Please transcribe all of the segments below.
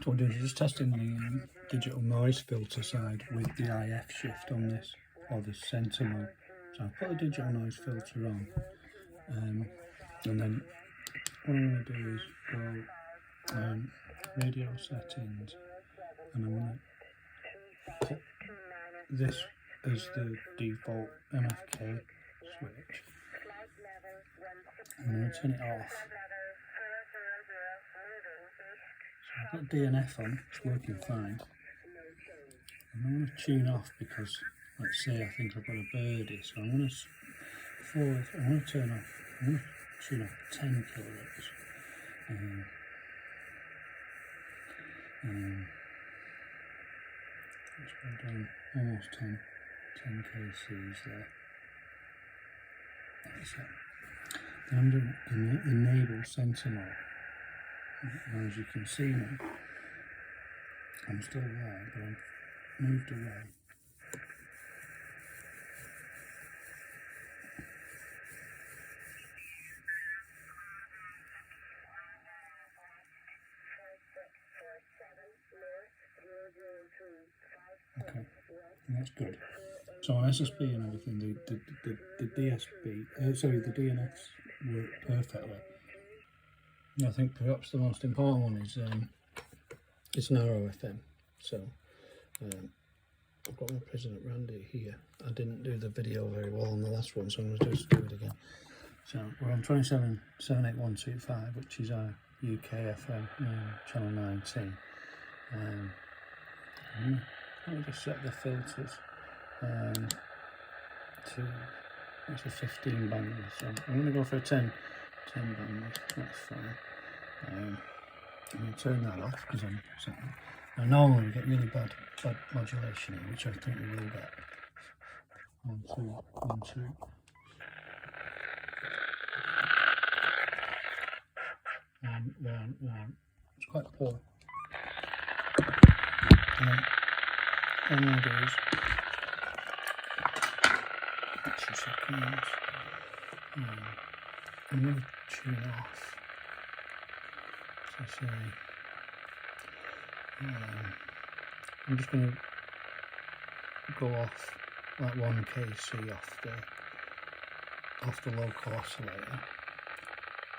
So what I'm doing is just testing the digital noise filter side with the IF shift on this, or the Centre Mode. So I'll put the digital noise filter on, and then what I'm going to do is go radio settings, and I'm going to put this as the default MFK switch. I'm going to turn it off. So I've got DNF on, it's working fine. And I'm going to tune off because, let's say I think I've got a birdie, so I'm going to turn off, I'm going to tune off 10 kilohertz. Let's go down almost 10 kcs there. That's it. Then I'm doing enable Centre Mode. And as you can see now, I'm still there, but I've moved away. Okay, and that's good. So on SSB and everything, the DSB, the DNFs work perfectly. I think perhaps the most important one is narrow FM. So I've got my President Randy here. I didn't do the video very well on the last one, so I'm going to just do it again. So we're on 27.78125, which is our UK FM channel 19. Let me just set the filters to, it's a 15 band, so I'm going to go for a 10 band, that's fine. I'm going to turn that off because I'm setting. Now normally we get really bad modulation here, which I think we will get. 1, 2, 1, 2. One. It's quite poor. All I do is 2 seconds. I'm going to tune off. So say I'm just going to go off like 1 kc off the local oscillator,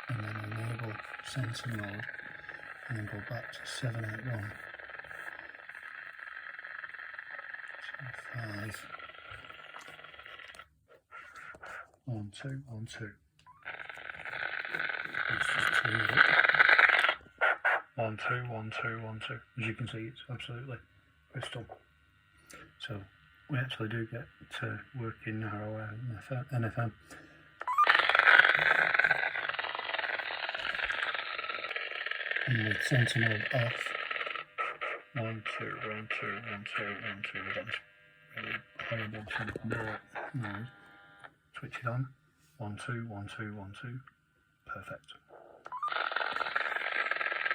and then enable Centre Mode, and then go back to 781. 5. 1, 2, 1, 2. Let's just tune it up. 1, 2, 1, 2, 1, 2. As you can see, it's absolutely crystal. So we actually do get to work in narrow NFM. And with Centre Mode off. 1, 2, 1, 2, 1, 2, 1, 2. We've got this really horrible noise. Switch it on. 1, 2, 1, 2, 1, 2. Perfect.